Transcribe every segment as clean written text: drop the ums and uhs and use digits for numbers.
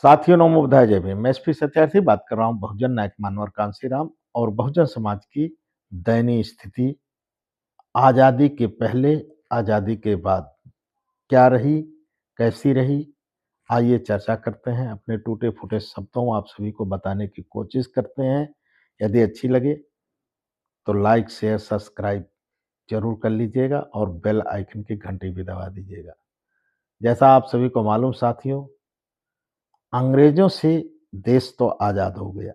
साथियों नमो बुधाय जय भीम। मैं एसपी सत्यार्थी बात कर रहा हूँ बहुजन नायक मानवर कांसीराम और बहुजन समाज की दयनीय स्थिति आजादी के पहले, आजादी के बाद क्या रही, कैसी रही? आइए चर्चा करते हैं। अपने टूटे-फूटे शब्दों आप सभी को बताने की कोशिश करते हैं। यदि अच्छी लगे तो लाइक, शेयर, सब्सक्राइब जरूर कर लीजिएगा और बेल आइकन की घंटी भी दबा दीजिएगा। जैसा आप सभी को मालूम साथियों, अंग्रेजों से देश तो आजाद हो गया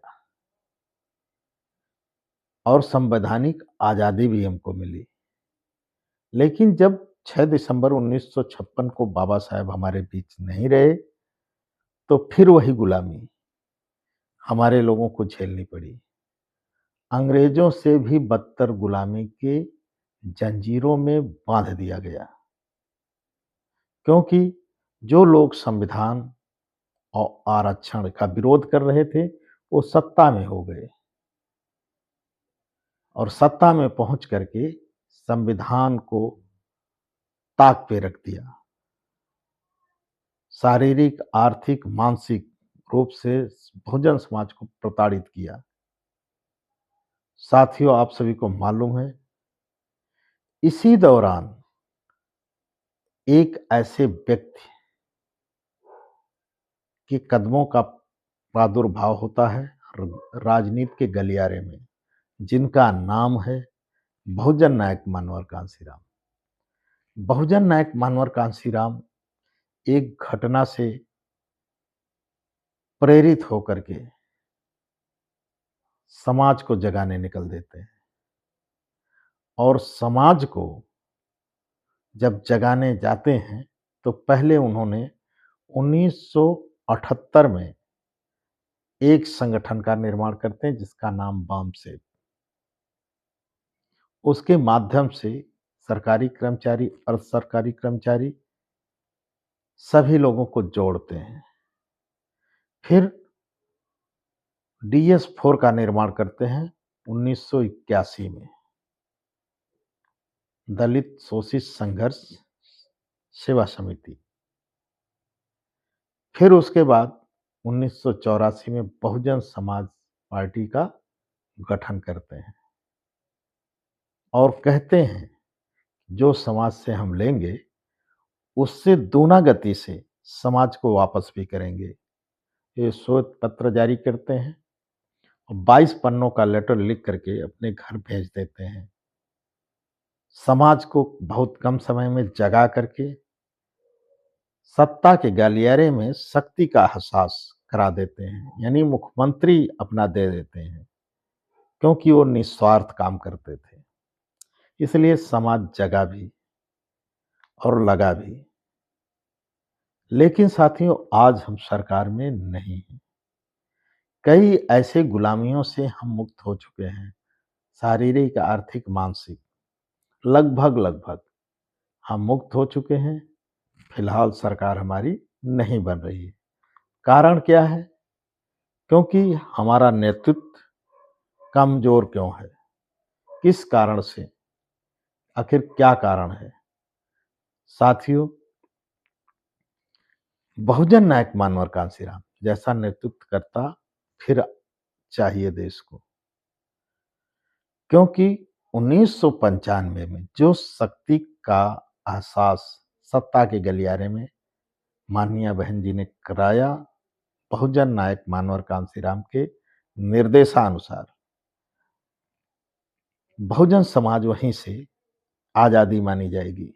और संवैधानिक आज़ादी भी हमको मिली। लेकिन जब 6 दिसंबर 1956 को बाबा साहेब हमारे बीच नहीं रहे, तो फिर वही गुलामी हमारे लोगों को झेलनी पड़ी। अंग्रेजों से भी बदतर गुलामी के जंजीरों में बांध दिया गया, क्योंकि जो लोग संविधान और आरक्षण का विरोध कर रहे थे, वो सत्ता में हो गए और सत्ता में पहुंच करके संविधान को ताक पे रख दिया। शारीरिक, आर्थिक, मानसिक रूप से बहुजन समाज को प्रताड़ित किया। साथियों आप सभी को मालूम है, इसी दौरान एक ऐसे व्यक्ति के कदमों का प्रादुर्भाव होता है राजनीति के गलियारे में, जिनका नाम है बहुजन नायक मानवर कांसीराम। बहुजन नायक मानवर कांसीराम एक घटना से प्रेरित होकर के समाज को जगाने निकल देते हैं और समाज को जब जगाने जाते हैं तो पहले उन्होंने 1978 में एक संगठन का निर्माण करते हैं जिसका नाम वामसेब। उसके माध्यम से सरकारी कर्मचारी, अर्ध सरकारी कर्मचारी सभी लोगों को जोड़ते हैं। फिर DS4 का निर्माण करते हैं 1981 में, दलित शोषित संघर्ष सेवा समिति। फिर उसके बाद 1984 में बहुजन समाज पार्टी का गठन करते हैं और कहते हैं जो समाज से हम लेंगे उससे दूना गति से समाज को वापस भी करेंगे। ये श्वेत पत्र जारी करते हैं और 22 पन्नों का लेटर लिख करके अपने घर भेज देते हैं। समाज को बहुत कम समय में जगा करके सत्ता के गलियारे में शक्ति का एहसास करा देते हैं, यानी मुख्यमंत्री अपना दे देते हैं, क्योंकि वो निस्वार्थ काम करते थे। इसलिए समाज जगा भी और लगा भी। लेकिन साथियों आज हम सरकार में नहीं हैं। कई ऐसे गुलामियों से हम मुक्त हो चुके हैं, शारीरिक, आर्थिक, मानसिक, लगभग हम मुक्त हो चुके हैं। फिलहाल सरकार हमारी नहीं बन रही है। कारण क्या है? क्योंकि हमारा नेतृत्व कमजोर क्यों है? किस कारण से? आखिर क्या कारण है? साथियों, बहुजन नायक मानवर कांसीराम जैसा नेतृत्व करता फिर चाहिए देश को, क्योंकि 1995 में जो शक्ति का एहसास सत्ता के गलियारे में माननीय बहन जी ने कराया, बहुजन नायक मानवर कांसीराम के निर्देशानुसार बहुजन समाज वहीं से आजादी मानी जाएगी।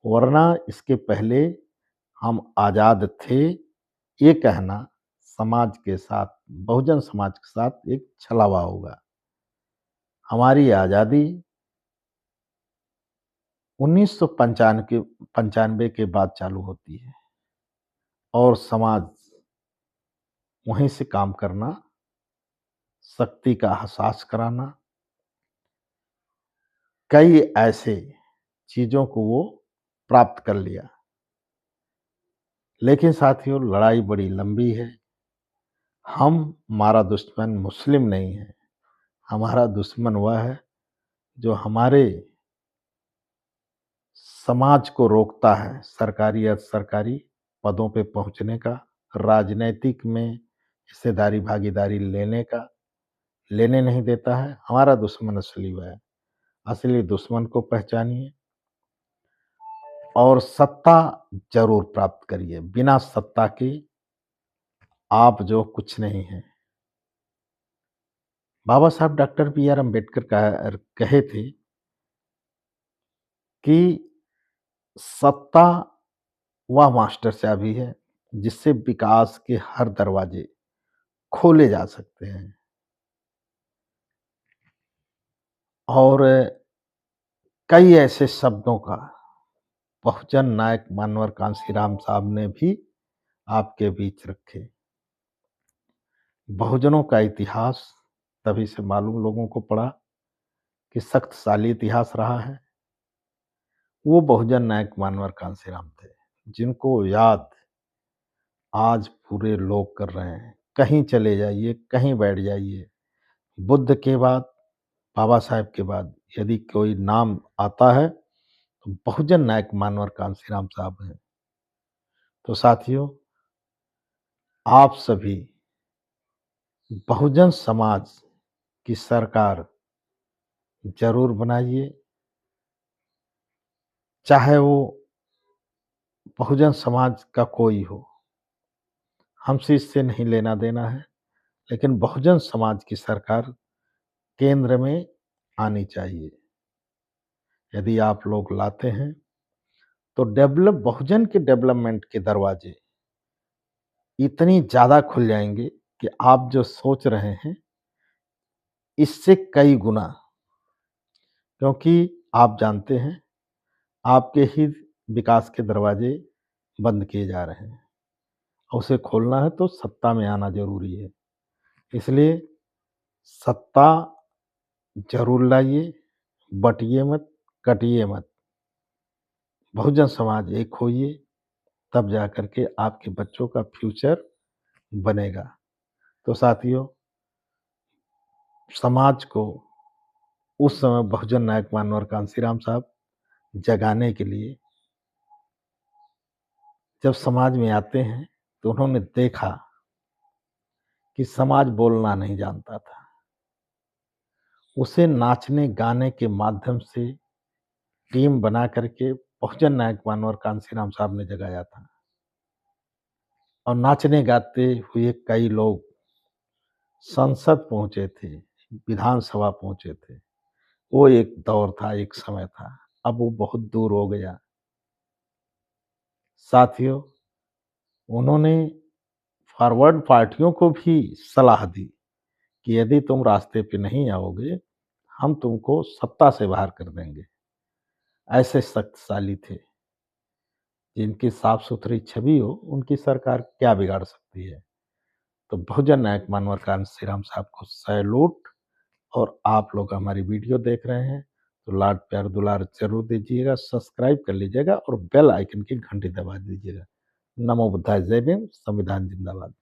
वरना इसके पहले हम आजाद थे, ये कहना समाज के साथ, बहुजन समाज के साथ एक छलावा होगा। हमारी आजादी 1995 के बाद चालू होती है और समाज वहीं से काम करना, शक्ति का एहसास कराना, कई ऐसे चीजों को वो प्राप्त कर लिया। लेकिन साथियों लड़ाई बड़ी लंबी है। हमारा दुश्मन मुस्लिम नहीं है, हमारा दुश्मन वह है जो हमारे समाज को रोकता है सरकारी या सरकारी पदों पे पहुंचने का, राजनैतिक में हिस्सेदारी भागीदारी लेने नहीं देता है। हमारा दुश्मन असली वह है। असली दुश्मन को पहचानिए और सत्ता ज़रूर प्राप्त करिए। बिना सत्ता के आप जो कुछ नहीं हैं। बाबा साहब डॉक्टर बी आर अम्बेडकर कहे थे कि सत्ता वह मास्टर चाबी है जिससे विकास के हर दरवाजे खोले जा सकते हैं। और कई ऐसे शब्दों का बहुजन नायक मानवर कांशीराम साहब ने भी आपके बीच रखे। बहुजनों का इतिहास तभी से मालूम लोगों को पड़ा कि शक्तिशाली इतिहास रहा है। वो बहुजन नायक मानवर कांशीराम थे, जिनको याद आज पूरे लोग कर रहे हैं। कहीं चले जाइए, कहीं बैठ जाइए, बुद्ध के बाद, बाबा साहेब के बाद यदि कोई नाम आता है तो बहुजन नायक मानवर कांशीराम साहब हैं। तो साथियों, आप सभी बहुजन समाज की सरकार जरूर बनाइए, चाहे वो बहुजन समाज का कोई हो। हमसे इससे नहीं लेना देना है, लेकिन बहुजन समाज की सरकार केंद्र में आनी चाहिए। यदि आप लोग लाते हैं तो बहुजन के डेवलपमेंट के दरवाजे इतनी ज़्यादा खुल जाएंगे कि आप जो सोच रहे हैं इससे कई गुना, क्योंकि आप जानते हैं आपके ही विकास के दरवाजे बंद किए जा रहे हैं। उसे खोलना है तो सत्ता में आना ज़रूरी है। इसलिए सत्ता ज़रूर लाइए, बँटिए मत, कटिए मत। बहुजन समाज एक होइए, तब जा कर के आपके बच्चों का फ्यूचर बनेगा। तो साथियों, समाज को उस समय बहुजन नायक मानवर कांशीराम साहब जगाने के लिए जब समाज में आते हैं तो उन्होंने देखा कि समाज बोलना नहीं जानता था। उसे नाचने गाने के माध्यम से टीम बना करके बहुजन नायक मानवर कांशीराम साहब ने जगाया था। और नाचने गाते हुए कई लोग संसद पहुंचे थे, विधानसभा पहुंचे थे। वो एक दौर था, एक समय था। अब वो बहुत दूर हो गया। साथियों, उन्होंने फॉरवर्ड पार्टियों को भी सलाह दी कि यदि तुम रास्ते पे नहीं आओगे, हम तुमको सत्ता से बाहर कर देंगे। ऐसे शक्तिशाली थे, जिनकी साफ सुथरी छवि हो, उनकी सरकार क्या बिगाड़ सकती है। तो बहुजन नायक मानवर कांशीराम साहब को सैल्यूट। और आप लोग हमारी वीडियो देख रहे हैं तो लाड प्यार दुलार जरूर दीजिएगा, सब्सक्राइब कर लीजिएगा और बेल आइकन की घंटी दबा दीजिएगा। नमो बुद्धाय, जय भीम, संविधान जिंदाबाद।